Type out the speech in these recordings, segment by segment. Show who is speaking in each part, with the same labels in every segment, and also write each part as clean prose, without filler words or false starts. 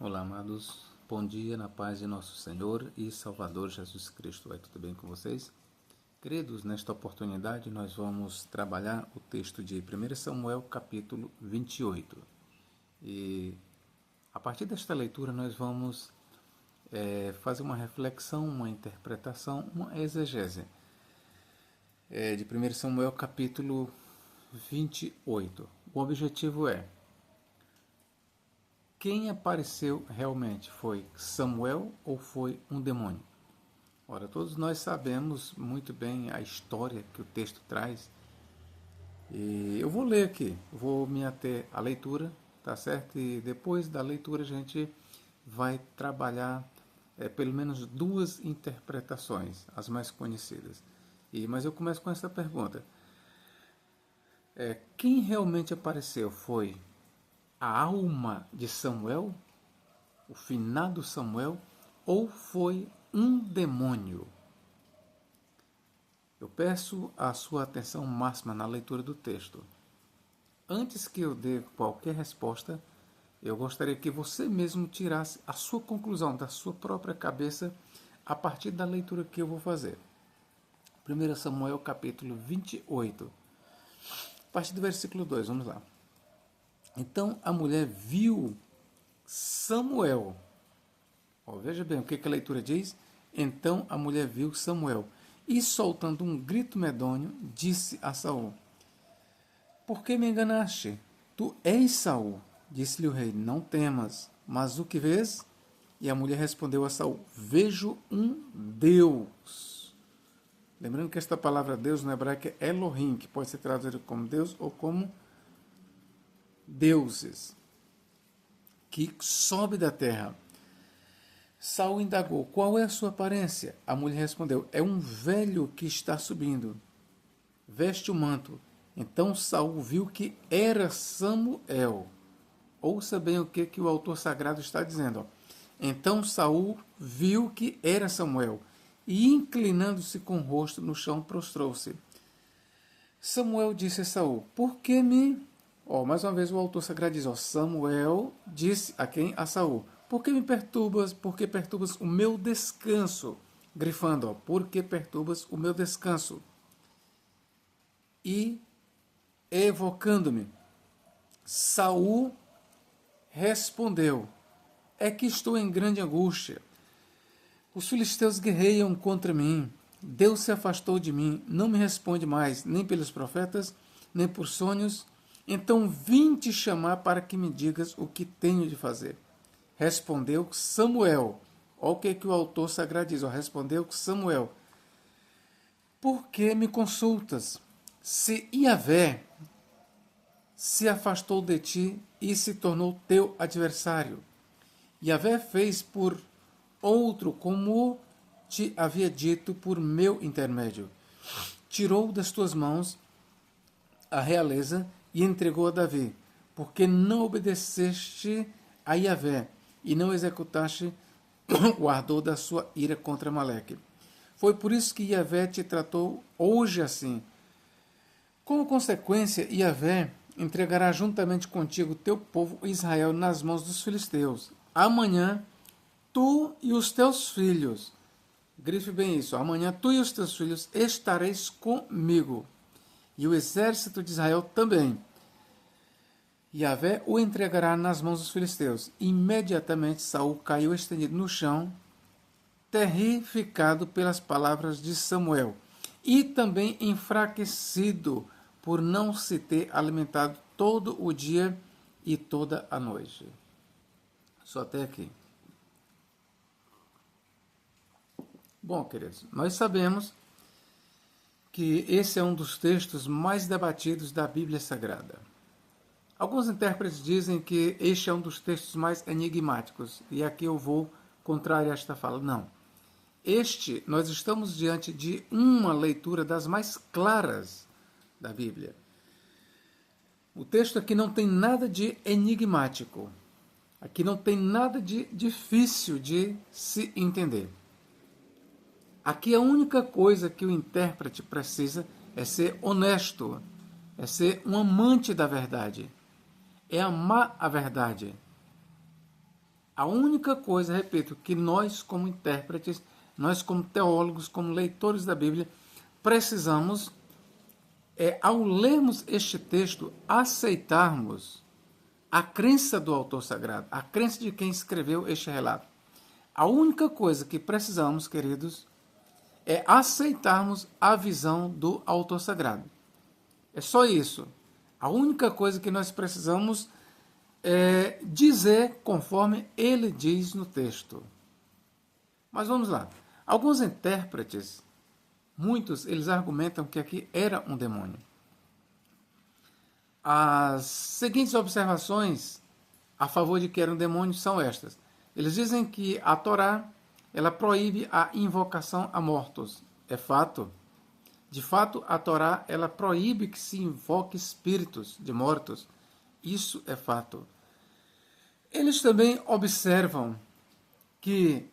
Speaker 1: Olá, amados. Bom dia na paz de nosso Senhor e Salvador Jesus Cristo. Vai tudo bem com vocês? Queridos, nesta oportunidade nós vamos trabalhar o texto de 1 Samuel, capítulo 28. E a partir desta leitura nós vamos fazer uma reflexão, uma interpretação, uma exegese de 1 Samuel, capítulo 28. O objetivo é: quem apareceu realmente? Foi Samuel ou foi um demônio? Ora, todos nós sabemos muito bem a história que o texto traz. E eu vou ler aqui, vou me ater à leitura, tá certo? E depois da leitura a gente vai trabalhar pelo menos duas interpretações, as mais conhecidas. Mas eu começo com essa pergunta. Quem realmente apareceu? Foi a alma de Samuel, o finado Samuel, ou foi um demônio? Eu peço a sua atenção máxima na leitura do texto. Antes que eu dê qualquer resposta, eu gostaria que você mesmo tirasse a sua conclusão da sua própria cabeça a partir da leitura que eu vou fazer. 1 Samuel capítulo 28, a partir do versículo 2, vamos lá. Então a mulher viu Samuel. Veja bem o que a leitura diz. Então a mulher viu Samuel e, soltando um grito medonho, disse a Saul: Por que me enganaste? Tu és Saul. Disse-lhe o rei: Não temas, mas o que vês? E a mulher respondeu a Saul: Vejo um Deus. Lembrando que esta palavra Deus no hebraico é Elohim, que pode ser traduzida como Deus ou como deuses, que sobe da terra. Saul indagou: Qual é a sua aparência? A mulher respondeu: É um velho que está subindo. Veste o manto. Então Saul viu que era Samuel. Ouça bem o que o autor sagrado está dizendo. Então Saul viu que era Samuel e, inclinando-se com o rosto no chão, prostrou-se. Samuel disse a Saul: Por que me... mais uma vez o autor sagrado diz: Samuel disse a quem? A Saul: Por que me perturbas? Por que perturbas o meu descanso? Grifando: Por que perturbas o meu descanso? E, evocando-me, Saul respondeu: É que estou em grande angústia. Os filisteus guerreiam contra mim. Deus se afastou de mim, não me responde mais, nem pelos profetas, nem por sonhos. Então vim te chamar para que me digas o que tenho de fazer. Respondeu Samuel. Olha o que o autor sagrado diz. Respondeu Samuel: Por que me consultas? Se Yahvé se afastou de ti e se tornou teu adversário. Yahvé fez por outro como te havia dito por meu intermédio. Tirou das tuas mãos a realeza e entregou a Davi, porque não obedeceste a Yahvé e não executaste o ardor da sua ira contra Amaleque. Foi por isso que Yahvé te tratou hoje assim. Como consequência, Yahvé entregará juntamente contigo teu povo Israel nas mãos dos filisteus. Amanhã, tu e os teus filhos, grife bem isso, amanhã tu e os teus filhos estareis comigo, e o exército de Israel também. Yahvé o entregará nas mãos dos filisteus. Imediatamente Saul caiu estendido no chão, terrificado pelas palavras de Samuel, e também enfraquecido por não se ter alimentado todo o dia e toda a noite. Só até aqui. Bom, queridos, nós sabemos que esse é um dos textos mais debatidos da Bíblia Sagrada. Alguns intérpretes dizem que este é um dos textos mais enigmáticos, e aqui eu vou contrariar esta fala. Não. Nós estamos diante de uma leitura das mais claras da Bíblia. O texto aqui não tem nada de enigmático. Aqui não tem nada de difícil de se entender. Aqui a única coisa que o intérprete precisa é ser honesto, é ser um amante da verdade, é amar a verdade. A única coisa, repito, que nós como intérpretes, nós como teólogos, como leitores da Bíblia, precisamos ao lermos este texto, aceitarmos a crença do autor sagrado, a crença de quem escreveu este relato. A única coisa que precisamos, queridos, é aceitarmos a visão do autor sagrado. É só isso. A única coisa que nós precisamos é dizer conforme ele diz no texto. Mas vamos lá. Alguns intérpretes, muitos, eles argumentam que aqui era um demônio. As seguintes observações a favor de que era um demônio são estas. Eles dizem que a Torá, ela proíbe a invocação a mortos. É fato. De fato, a Torá, ela proíbe que se invoque espíritos de mortos. Isso é fato. Eles também observam que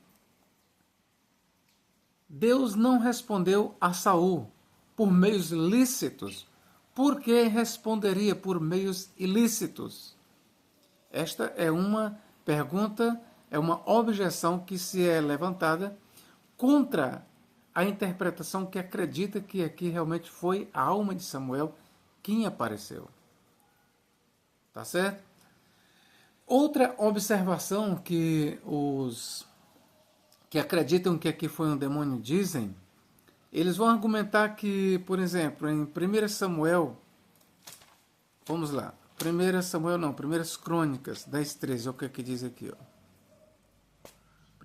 Speaker 1: Deus não respondeu a Saul por meios lícitos. Por que responderia por meios ilícitos? Esta é uma pergunta, é uma objeção que se é levantada contra a interpretação que acredita que aqui realmente foi a alma de Samuel quem apareceu. Tá certo? Outra observação que os que acreditam que aqui foi um demônio dizem, eles vão argumentar que, por exemplo, em 1 Samuel, vamos lá, 1 Samuel não, 1 Crônicas 10:13, é o que aqui diz aqui, ó.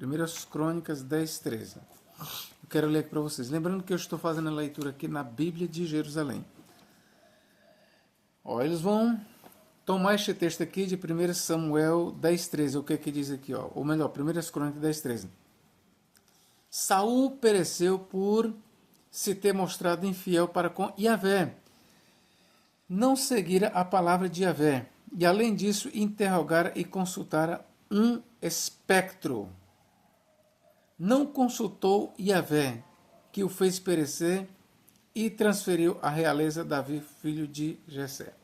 Speaker 1: 1 Crônicas 10:13. Eu quero ler aqui para vocês. Lembrando que eu estou fazendo a leitura aqui na Bíblia de Jerusalém. Ó, eles vão tomar este texto aqui de 1 Samuel 10:13, o que aqui diz aqui, ó, ou melhor, 1 Crônicas 10:13. Saul pereceu por se ter mostrado infiel para com Yahvé, não seguira a palavra de Yahvé, e além disso interrogara e consultara um espectro. Não consultou Yahvé, que o fez perecer, e transferiu a realeza a Davi, filho de Jessé.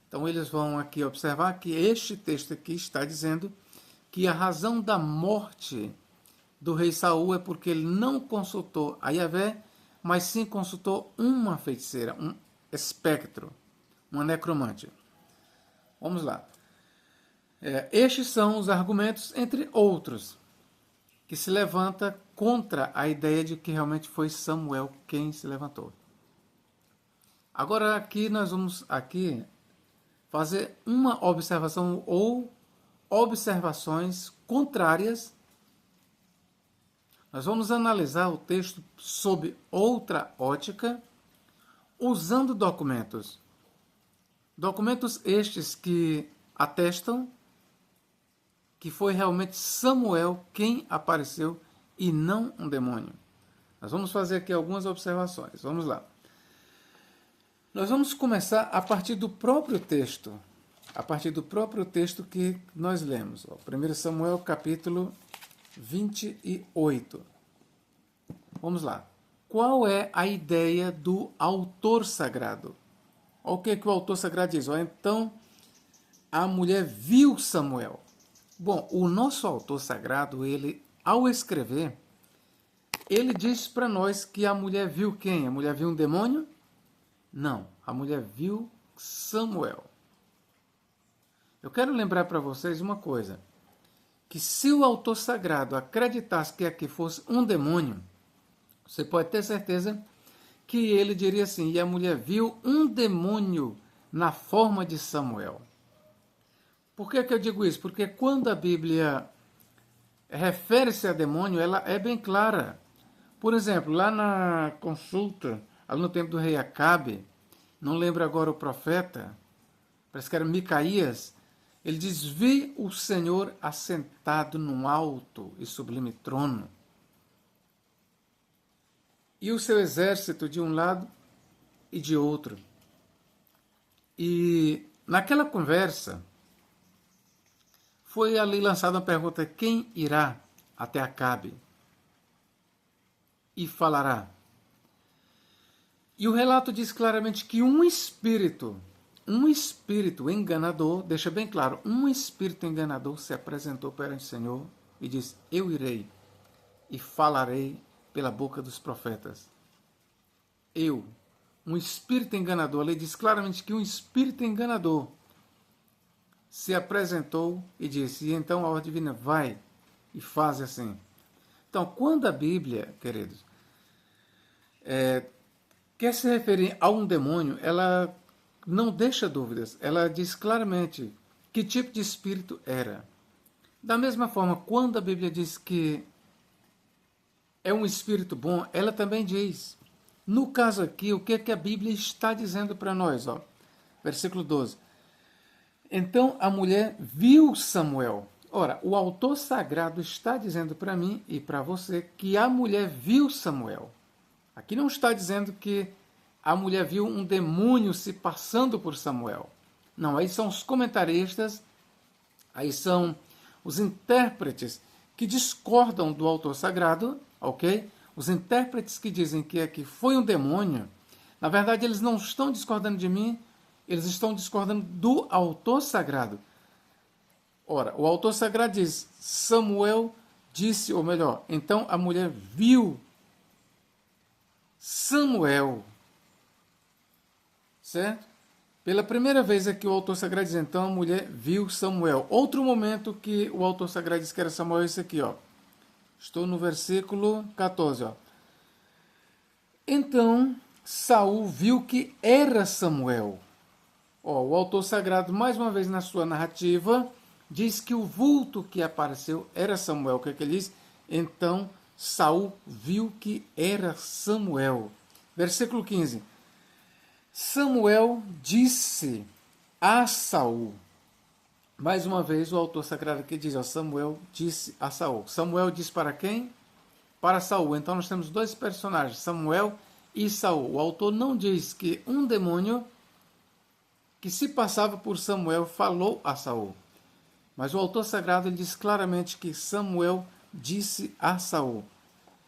Speaker 1: Então eles vão aqui observar que este texto aqui está dizendo que a razão da morte do rei Saul é porque ele não consultou a Yahvé, mas sim consultou uma feiticeira, um espectro, uma necromante. Vamos lá. Estes são os argumentos, entre outros, que se levanta contra a ideia de que realmente foi Samuel quem se levantou. Agora aqui nós vamos fazer uma observação ou observações contrárias. Nós vamos analisar o texto sob outra ótica, usando documentos. Documentos estes que atestam que foi realmente Samuel quem apareceu e não um demônio. Nós vamos fazer aqui algumas observações. Vamos lá. Nós vamos começar a partir do próprio texto. A partir do próprio texto que nós lemos. 1 Samuel capítulo 28. Vamos lá. Qual é a ideia do autor sagrado? O que o autor sagrado diz? Então, a mulher viu Samuel. Bom, o nosso autor sagrado, ele, ao escrever, ele diz para nós que a mulher viu quem? A mulher viu um demônio? Não, a mulher viu Samuel. Eu quero lembrar para vocês uma coisa, que se o autor sagrado acreditasse que aqui fosse um demônio, você pode ter certeza que ele diria assim, e a mulher viu um demônio na forma de Samuel. Por que eu digo isso? Porque quando a Bíblia refere-se a demônio, ela é bem clara. Por exemplo, lá na consulta, ali no tempo do rei Acabe, não lembro agora o profeta, parece que era Micaías, ele diz, vi o Senhor assentado num alto e sublime trono, e o seu exército de um lado e de outro. E naquela conversa, foi ali lançada uma pergunta, quem irá até Acabe e falará? E o relato diz claramente que um espírito um espírito enganador, deixa bem claro, um espírito enganador se apresentou perante o Senhor e disse: eu irei e falarei pela boca dos profetas. Um espírito enganador, a lei diz claramente que um espírito enganador se apresentou e disse, e então a ordem divina vai e faz assim. Então, quando a Bíblia, queridos, quer se referir a um demônio, ela não deixa dúvidas, ela diz claramente que tipo de espírito era. Da mesma forma, quando a Bíblia diz que é um espírito bom, ela também diz. No caso aqui, o que é que a Bíblia está dizendo para nós? Ó? Versículo 12. Então a mulher viu Samuel. Ora, o autor sagrado está dizendo para mim e para você que a mulher viu Samuel. Aqui não está dizendo que a mulher viu um demônio se passando por Samuel. Não, aí são os comentaristas, aí são os intérpretes que discordam do autor sagrado, ok? Os intérpretes que dizem que aqui foi um demônio, na verdade eles não estão discordando de mim, eles estão discordando do autor sagrado. Ora, o autor sagrado diz, Samuel disse, ou melhor, então a mulher viu Samuel, certo? Pela primeira vez aqui o autor sagrado diz, então a mulher viu Samuel. Outro momento que o autor sagrado diz que era Samuel é esse aqui, ó. Estou no versículo 14, ó. Então Saul viu que era Samuel. Ó, o autor sagrado, mais uma vez na sua narrativa, diz que o vulto que apareceu era Samuel. O que é que ele diz? Então Saul viu que era Samuel. Versículo 15. Samuel disse a Saul. Mais uma vez o autor sagrado aqui diz, ó, Samuel disse a Saul. Samuel disse para quem? Para Saul. Então nós temos dois personagens, Samuel e Saul. O autor não diz que um demônio que se passava por Samuel falou a Saul. Mas o autor sagrado ele diz claramente que Samuel disse a Saul.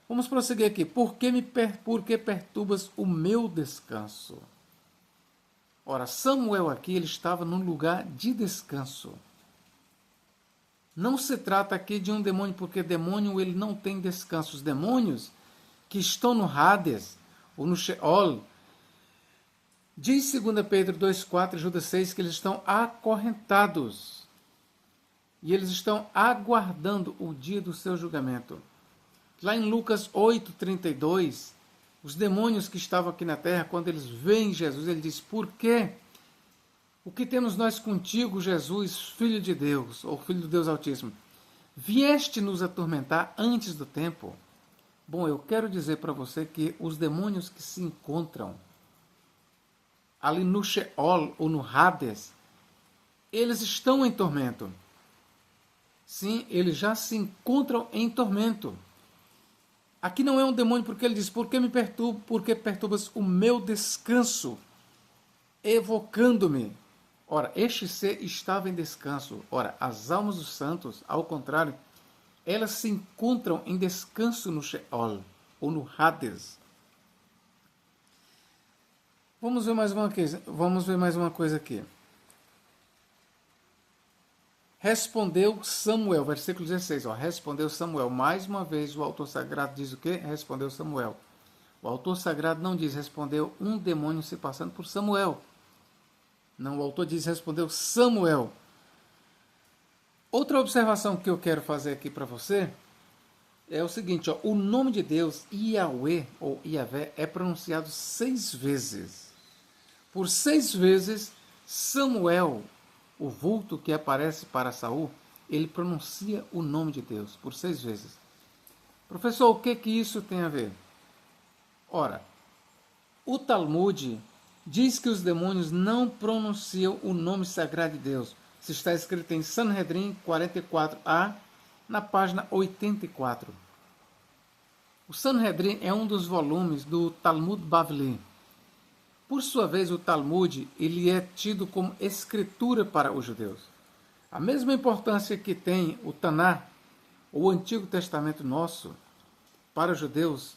Speaker 1: Vamos prosseguir aqui. Por que perturbas o meu descanso? Ora, Samuel aqui ele estava num lugar de descanso. Não se trata aqui de um demônio, porque demônio ele não tem descanso. Os demônios que estão no Hades ou no Sheol, diz 2 Pedro 2,4 Judas 6 que eles estão acorrentados. E eles estão aguardando o dia do seu julgamento. Lá em Lucas 8,32, os demônios que estavam aqui na terra, quando eles veem Jesus, ele diz, por quê? O que temos nós contigo, Jesus, Filho de Deus, ou Filho do Deus Altíssimo? Vieste nos atormentar antes do tempo? Bom, eu quero dizer para você que os demônios que se encontram ali no Sheol ou no Hades, eles estão em tormento. Sim, eles já se encontram em tormento. Aqui não é um demônio porque ele diz, por que perturbas o meu descanso, evocando-me? Ora, este ser estava em descanso. Ora, as almas dos santos, ao contrário, elas se encontram em descanso no Sheol, ou no Hades. Vamos ver mais uma coisa aqui. Respondeu Samuel, versículo 16, ó, respondeu Samuel. Mais uma vez o autor sagrado diz o quê? Respondeu Samuel. O autor sagrado não diz respondeu um demônio se passando por Samuel. Não, o autor diz respondeu Samuel. Outra observação que eu quero fazer aqui para você é o seguinte, ó, o nome de Deus, Yahweh ou Yahvé, é pronunciado 6 vezes. Por 6 vezes, Samuel, o vulto que aparece para Saul, ele pronuncia o nome de Deus por 6 vezes. Professor, o que isso tem a ver? Ora, o Talmud diz que os demônios não pronunciam o nome sagrado de Deus. Isso está escrito em Sanhedrin 44a, na página 84. O Sanhedrin é um dos volumes do Talmud Bavli. Por sua vez, o Talmud ele é tido como escritura para os judeus. A mesma importância que tem o Taná, o Antigo Testamento nosso, para os judeus,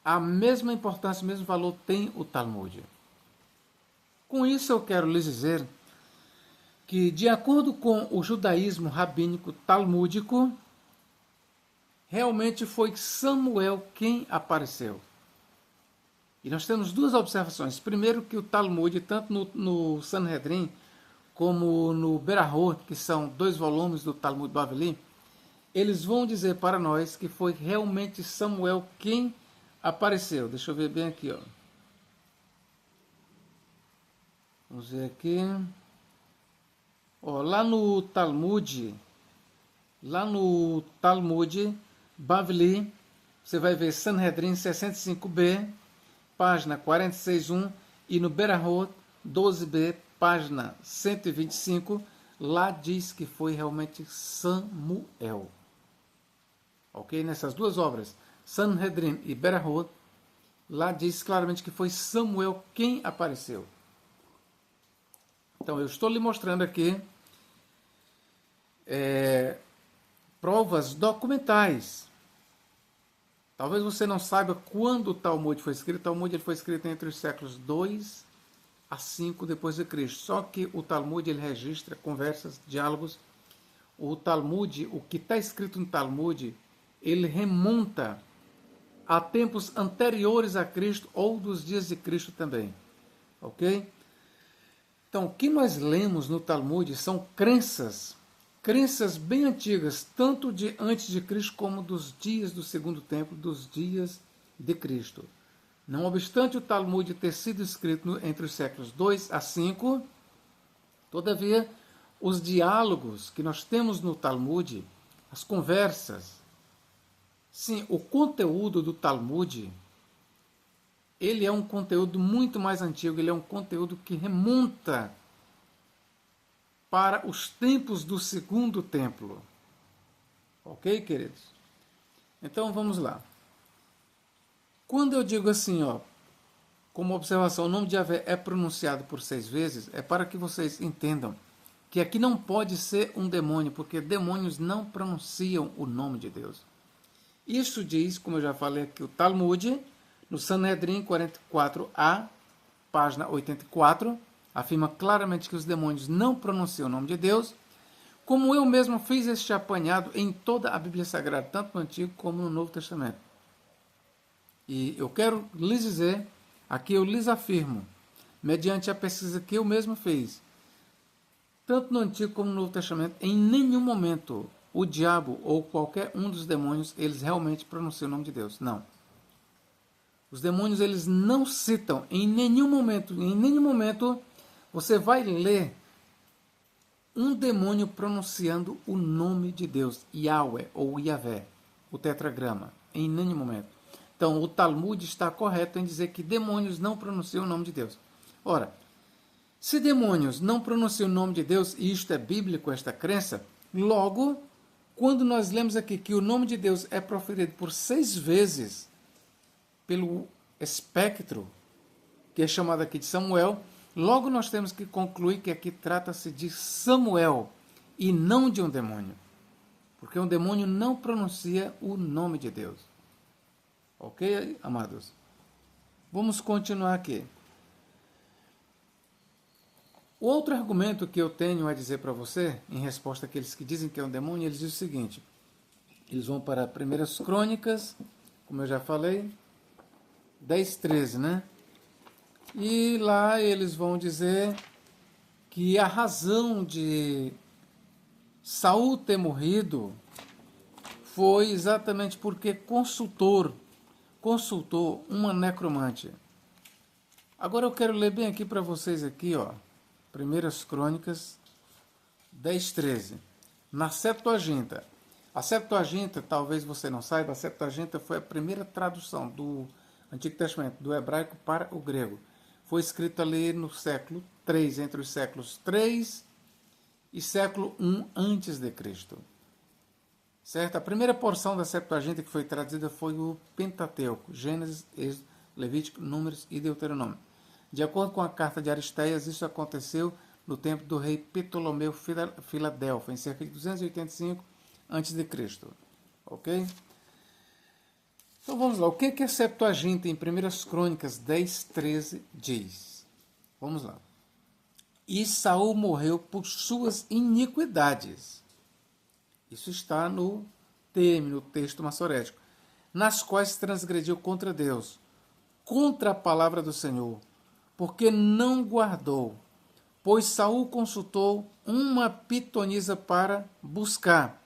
Speaker 1: a mesma importância, o mesmo valor tem o Talmud. Com isso eu quero lhes dizer que, de acordo com o judaísmo rabínico talmúdico, realmente foi Samuel quem apareceu. E nós temos duas observações. Primeiro, que o Talmud, tanto no Sanhedrin como no Berahot, que são 2 volumes do Talmud Bavli, eles vão dizer para nós que foi realmente Samuel quem apareceu. Deixa eu ver bem aqui, ó. Vamos ver aqui. Ó, lá no Talmud Bavli, você vai ver Sanhedrin 65b, página 46.1, e no Berahot 12b, página 125, lá diz que foi realmente Samuel. Ok? Nessas duas obras, Sanhedrin e Berahot, lá diz claramente que foi Samuel quem apareceu. Então eu estou lhe mostrando aqui provas documentais. Talvez você não saiba quando o Talmud foi escrito. O Talmud ele foi escrito entre os séculos 2 a 5 depois de Cristo. Só que o Talmud ele registra conversas, diálogos. O Talmud, o que está escrito no Talmud, ele remonta a tempos anteriores a Cristo ou dos dias de Cristo também. Ok? Então, o que nós lemos no Talmud são crenças bem antigas, tanto de antes de Cristo como dos dias do segundo templo, dos dias de Cristo. Não obstante o Talmud ter sido escrito entre os séculos 2 a 5, todavia, os diálogos que nós temos no Talmud, as conversas, sim, o conteúdo do Talmud, ele é um conteúdo muito mais antigo, ele é um conteúdo que remonta para os tempos do segundo templo. Ok, queridos? Então vamos lá. Quando eu digo assim, ó, como observação, o nome de Yahvé é pronunciado por 6 vezes, é para que vocês entendam que aqui não pode ser um demônio, porque demônios não pronunciam o nome de Deus. Isso diz, como eu já falei aqui, o Talmud, no Sanhedrin 44a, página 84, afirma claramente que os demônios não pronunciam o nome de Deus, como eu mesmo fiz este apanhado em toda a Bíblia Sagrada, tanto no Antigo como no Novo Testamento. E eu quero lhes dizer, aqui eu lhes afirmo, mediante a pesquisa que eu mesmo fiz, tanto no Antigo como no Novo Testamento, em nenhum momento o diabo ou qualquer um dos demônios, eles realmente pronunciam o nome de Deus. Não. Os demônios, eles não citam em nenhum momento você vai ler um demônio pronunciando o nome de Deus, Yahweh ou Yahvé, o tetragrama, em nenhum momento. Então, o Talmud está correto em dizer que demônios não pronunciam o nome de Deus. Ora, se demônios não pronunciam o nome de Deus, e isto é bíblico, esta crença, logo, quando nós lemos aqui que o nome de Deus é proferido por 6 vezes pelo espectro, que é chamado aqui de Samuel, logo nós temos que concluir que aqui trata-se de Samuel e não de um demônio. Porque um demônio não pronuncia o nome de Deus. Ok, amados? Vamos continuar aqui. O outro argumento que eu tenho a dizer para você, em resposta àqueles que dizem que é um demônio, eles dizem o seguinte. Eles vão para 1 Crônicas, como eu já falei, 10:13, né? E lá eles vão dizer que a razão de Saul ter morrido foi exatamente porque consultou uma necromante. Agora eu quero ler bem aqui para vocês aqui, ó, 1 Crônicas 10:13. Na Septuaginta. A Septuaginta, talvez você não saiba, a Septuaginta foi a primeira tradução do Antigo Testamento, do hebraico para o grego. Foi escrito ali no século 3, entre os séculos 3 e século 1 antes de Cristo. Certo? A primeira porção da Septuaginta que foi traduzida foi o Pentateuco, Gênesis, Êxodo, Levítico, Números e Deuteronômio. De acordo com a carta de Aristeias, isso aconteceu no tempo do rei Ptolomeu Filadelfo, em cerca de 285 a.C. Ok? Então vamos lá. O que a Septuaginta em 1 Crônicas 10:13 diz? Vamos lá. e Saul morreu por suas iniquidades. Isso está no texto massorético, nas quais transgrediu contra Deus, contra a palavra do Senhor, porque não guardou, pois Saul consultou uma pitonisa para buscar.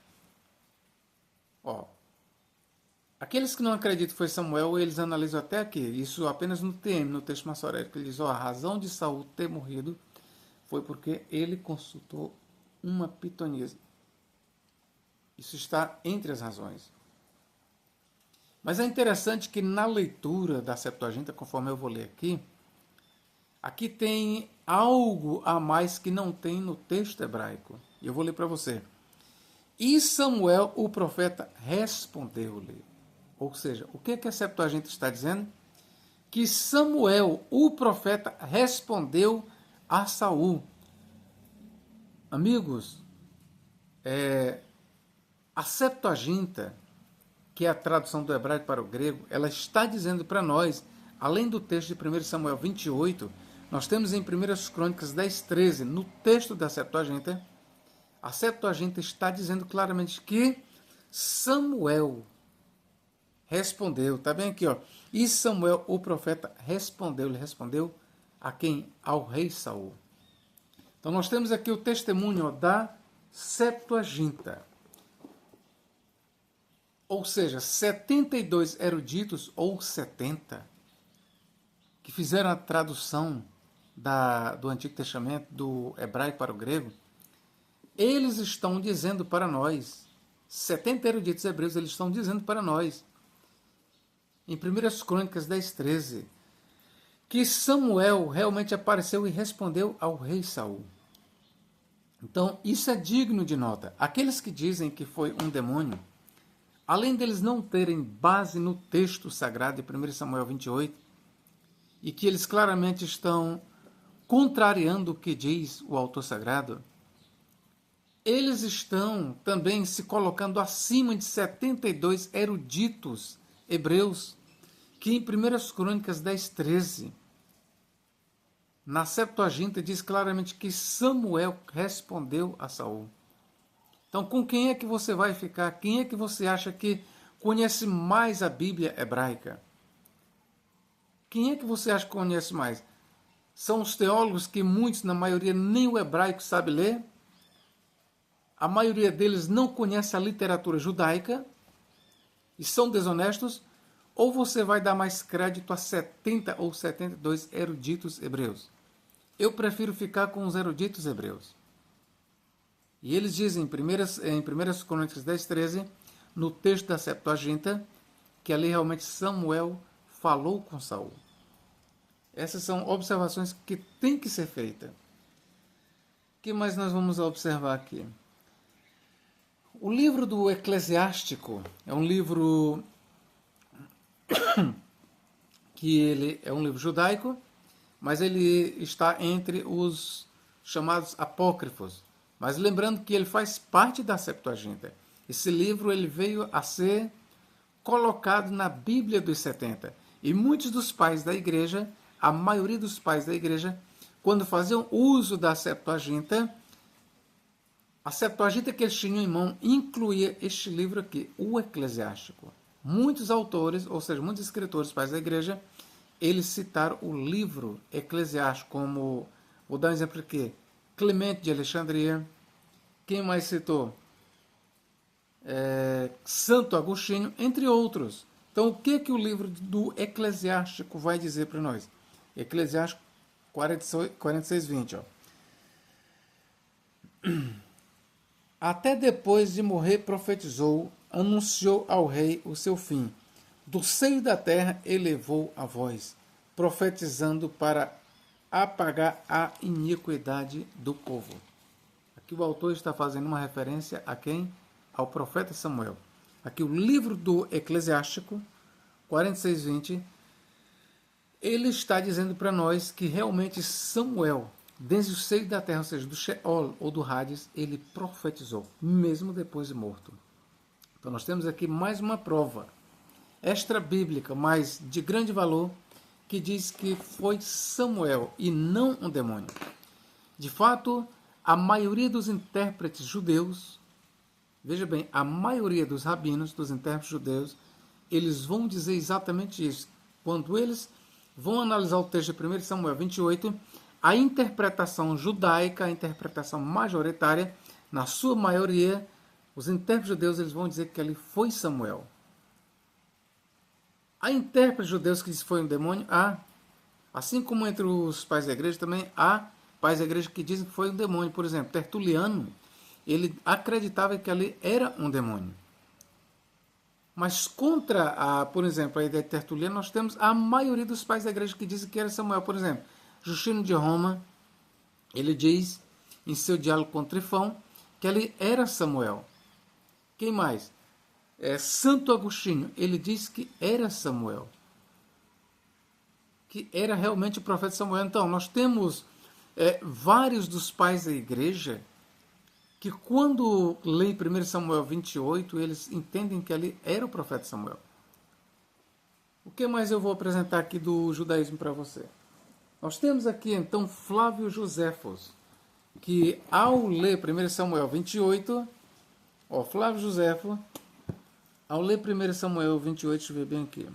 Speaker 1: Aqueles que não acreditam que foi Samuel, eles analisam até aqui, isso apenas no no texto massorético, ele diz, a razão de Saul ter morrido foi porque ele consultou uma pitonisa. Isso está entre as razões. Mas é interessante que na leitura da Septuaginta, conforme eu vou ler aqui tem algo a mais que não tem no texto hebraico. E eu vou ler para você. E Samuel, o profeta, respondeu-lhe. Ou seja, o que a Septuaginta está dizendo? Que Samuel, o profeta, respondeu a Saul. Amigos, a Septuaginta, que é a tradução do hebraico para o grego, ela está dizendo para nós, além do texto de 1 Samuel 28, nós temos em 1 Crônicas 10:13, no texto da Septuaginta, a Septuaginta está dizendo claramente que Samuel respondeu, está bem aqui, e Samuel, o profeta, respondeu, ele respondeu a quem? Ao rei Saul. Então nós temos aqui o testemunho da Septuaginta. Ou seja, 72 eruditos, ou 70, que fizeram a tradução do Antigo Testamento, do hebraico para o grego, eles estão dizendo para nós, 70 eruditos hebreus, eles estão dizendo para nós, em 1 Crônicas 10:13, que Samuel realmente apareceu e respondeu ao rei Saul. Então, isso é digno de nota. Aqueles que dizem que foi um demônio, além deles não terem base no texto sagrado de 1 Samuel 28, e que eles claramente estão contrariando o que diz o autor sagrado, eles estão também se colocando acima de 72 eruditos hebreus, que em 1 Crônicas 10:13, na Septuaginta, diz claramente que Samuel respondeu a Saul. Então, com quem é que você vai ficar? Quem é que você acha que conhece mais a Bíblia hebraica? Quem é que você acha que conhece mais? São os teólogos que muitos, na maioria, nem o hebraico sabe ler? A maioria deles não conhece a literatura judaica e são desonestos? Ou você vai dar mais crédito a 70 ou 72 eruditos hebreus? Eu prefiro ficar com os eruditos hebreus. E eles dizem em 1 Crônicas 10:13, no texto da Septuaginta, que ali realmente Samuel falou com Saul. Essas são observações que têm que ser feitas. O que mais nós vamos observar aqui? O livro do Eclesiástico é um livro que ele é um livro judaico, mas ele está entre os chamados apócrifos. Mas lembrando que ele faz parte da Septuaginta. Esse livro ele veio a ser colocado na Bíblia dos 70. E muitos dos pais da igreja, a maioria dos pais da igreja, quando faziam uso da Septuaginta, a Septuaginta que eles tinham em mão incluía este livro aqui, o Eclesiástico. Muitos autores, ou seja, muitos escritores, pais da igreja, eles citaram o livro Eclesiástico como, vou dar um exemplo aqui, Clemente de Alexandria. Quem mais citou? Santo Agostinho, entre outros. Então, o que o livro do Eclesiástico vai dizer para nós? Eclesiástico 46:20. Até depois de morrer profetizou, anunciou ao rei o seu fim. Do seio da terra elevou a voz, profetizando para apagar a iniquidade do povo. Aqui o autor está fazendo uma referência a quem? Ao profeta Samuel. Aqui o livro do Eclesiástico 46:20, ele está dizendo para nós que realmente Samuel, desde o seio da terra, ou seja, do Sheol ou do Hades, ele profetizou, mesmo depois de morto. Então nós temos aqui mais uma prova extra bíblica, mas de grande valor, que diz que foi Samuel e não um demônio. De fato, a maioria dos intérpretes judeus, veja bem, a maioria dos rabinos, dos intérpretes judeus, eles vão dizer exatamente isso. Quando eles vão analisar o texto de 1 Samuel 28, a interpretação judaica, a interpretação majoritária, na sua maioria, os intérpretes judeus eles vão dizer que ali foi Samuel. Há intérpretes judeus que dizem que foi um demônio, há. Assim como entre os pais da igreja, também há pais da igreja que dizem que foi um demônio. Por exemplo, Tertuliano, ele acreditava que ali era um demônio. Mas contra, por exemplo, a ideia de Tertuliano, nós temos a maioria dos pais da igreja que dizem que era Samuel. Por exemplo, Justino de Roma, ele diz, em seu diálogo com Trifão, que ali era Samuel. Quem mais? Santo Agostinho, ele diz que era Samuel. Que era realmente o profeta Samuel. Então, nós temos vários dos pais da igreja que quando leem 1 Samuel 28, eles entendem que ali era o profeta Samuel. O que mais eu vou apresentar aqui do judaísmo para você? Nós temos aqui então Flávio Joséfos, que ao ler 1 Samuel 28, Flávio Joséfo, ao ler 1 Samuel 28, deixa eu ver bem aqui,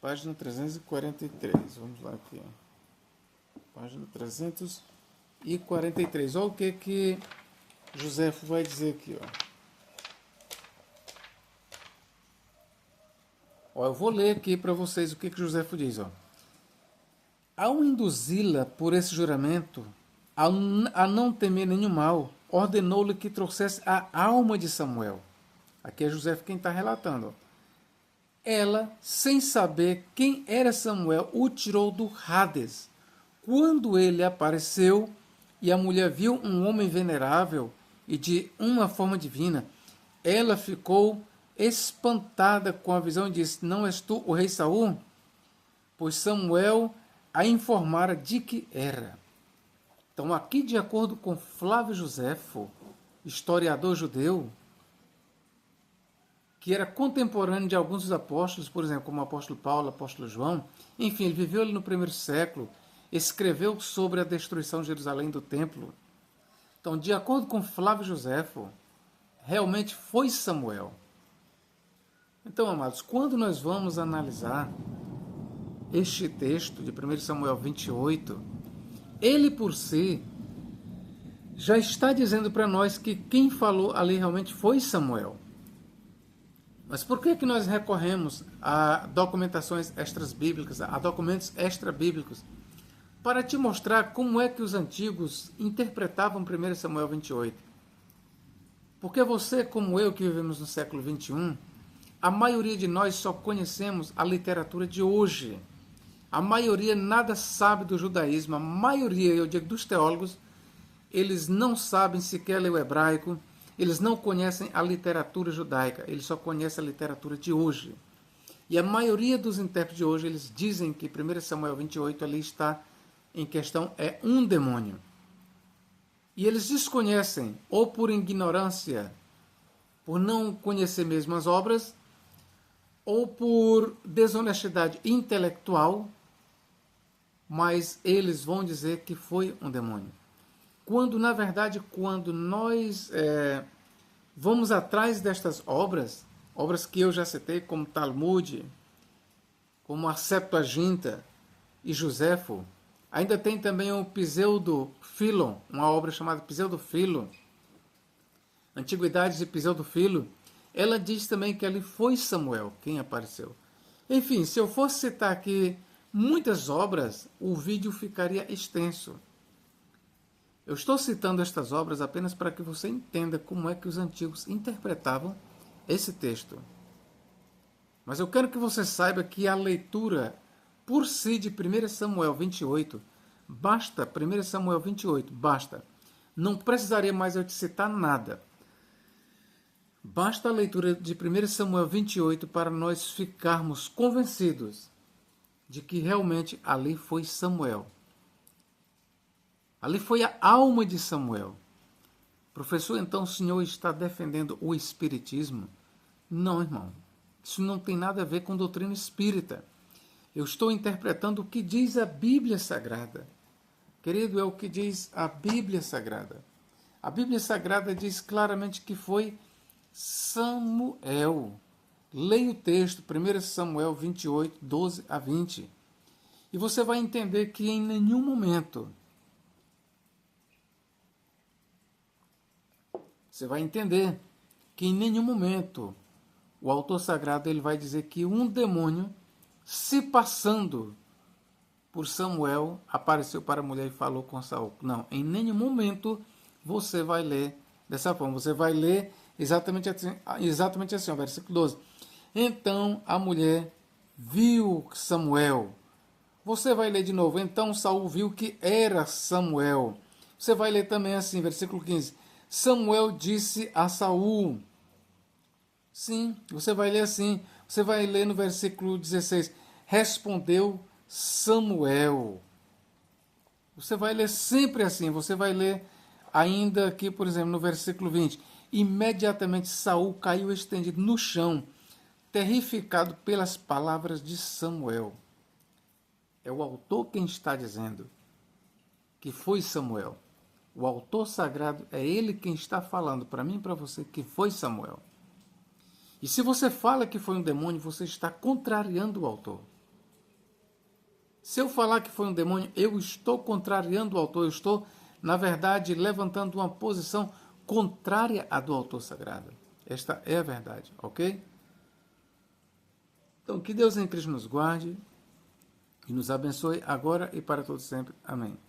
Speaker 1: página 343, vamos lá aqui, página 343, olha o que Joséfo vai dizer aqui, eu vou ler aqui para vocês o que Joséfo diz, Ao induzi-la por esse juramento, a não temer nenhum mal, ordenou-lhe que trouxesse a alma de Samuel. Aqui é Joséfo quem está relatando. Ela, sem saber quem era Samuel, o tirou do Hades. Quando ele apareceu e a mulher viu um homem venerável e de uma forma divina, ela ficou espantada com a visão e disse: Não és tu o rei Saul? Pois Samuel a informara de que era. Então, aqui, de acordo com Flávio Joséfo, historiador judeu, que era contemporâneo de alguns dos apóstolos, por exemplo, como o apóstolo Paulo, o apóstolo João, enfim, ele viveu ali no primeiro século, escreveu sobre a destruição de Jerusalém do templo. Então, de acordo com Flávio Joséfo, realmente foi Samuel. Então, amados, quando nós vamos analisar este texto de 1 Samuel 28, ele por si já está dizendo para nós que quem falou ali realmente foi Samuel. Mas por que nós recorremos a documentações extra-bíblicas, a documentos extra-bíblicos? Para te mostrar como é que os antigos interpretavam 1 Samuel 28. Porque você, como eu, que vivemos no século 21, a maioria de nós só conhecemos a literatura de hoje. A maioria nada sabe do judaísmo, a maioria, eu digo, dos teólogos, eles não sabem sequer ler o hebraico, eles não conhecem a literatura judaica, eles só conhecem a literatura de hoje. E a maioria dos intérpretes de hoje, eles dizem que 1 Samuel 28 ali está em questão é um demônio. E eles desconhecem, ou por ignorância, por não conhecer mesmo as obras, ou por desonestidade intelectual, mas eles vão dizer que foi um demônio. Quando, na verdade, quando nós vamos atrás destas obras que eu já citei, como Talmud, como a Septuaginta e Joséfo, ainda tem também o Pseudo-Philon, uma obra chamada Pseudo-Philo, Antiguidades de Pseudo-Philo, ela diz também que ali foi Samuel quem apareceu. Enfim, se eu fosse citar aqui muitas obras, o vídeo ficaria extenso. Eu estou citando estas obras apenas para que você entenda como é que os antigos interpretavam esse texto. Mas eu quero que você saiba que a leitura por si de 1 Samuel 28, basta, 1 Samuel 28, basta. Não precisaria mais eu te citar nada. Basta a leitura de 1 Samuel 28 para nós ficarmos convencidos de que realmente ali foi Samuel. Ali foi a alma de Samuel. Professor, então o senhor está defendendo o espiritismo? Não, irmão. Isso não tem nada a ver com doutrina espírita. Eu estou interpretando o que diz a Bíblia Sagrada. Querido, é o que diz a Bíblia Sagrada. A Bíblia Sagrada diz claramente que foi Samuel. Leia o texto, 1 Samuel 28, 12 a 20. E você vai entender que em nenhum momento o autor sagrado ele vai dizer que um demônio, se passando por Samuel, apareceu para a mulher e falou com Saul. Não, em nenhum momento você vai ler dessa forma. Você vai ler exatamente assim, versículo 12. Então a mulher viu Samuel. Você vai ler de novo. Então Saul viu que era Samuel. Você vai ler também assim, versículo 15. Samuel disse a Saul. Sim, você vai ler assim. Você vai ler no versículo 16. Respondeu Samuel. Você vai ler sempre assim. Você vai ler ainda aqui, por exemplo, no versículo 20. Imediatamente Saul caiu estendido no chão, terrificado pelas palavras de Samuel. É o autor quem está dizendo que foi Samuel. O autor sagrado é ele quem está falando para mim e para você que foi Samuel. E se você fala que foi um demônio, você está contrariando o autor. Se eu falar que foi um demônio, eu estou contrariando o autor. Eu estou, na verdade, levantando uma posição contrária à do autor sagrado. Esta é a verdade, ok? Então, que Deus em Cristo nos guarde e nos abençoe agora e para todos sempre. Amém.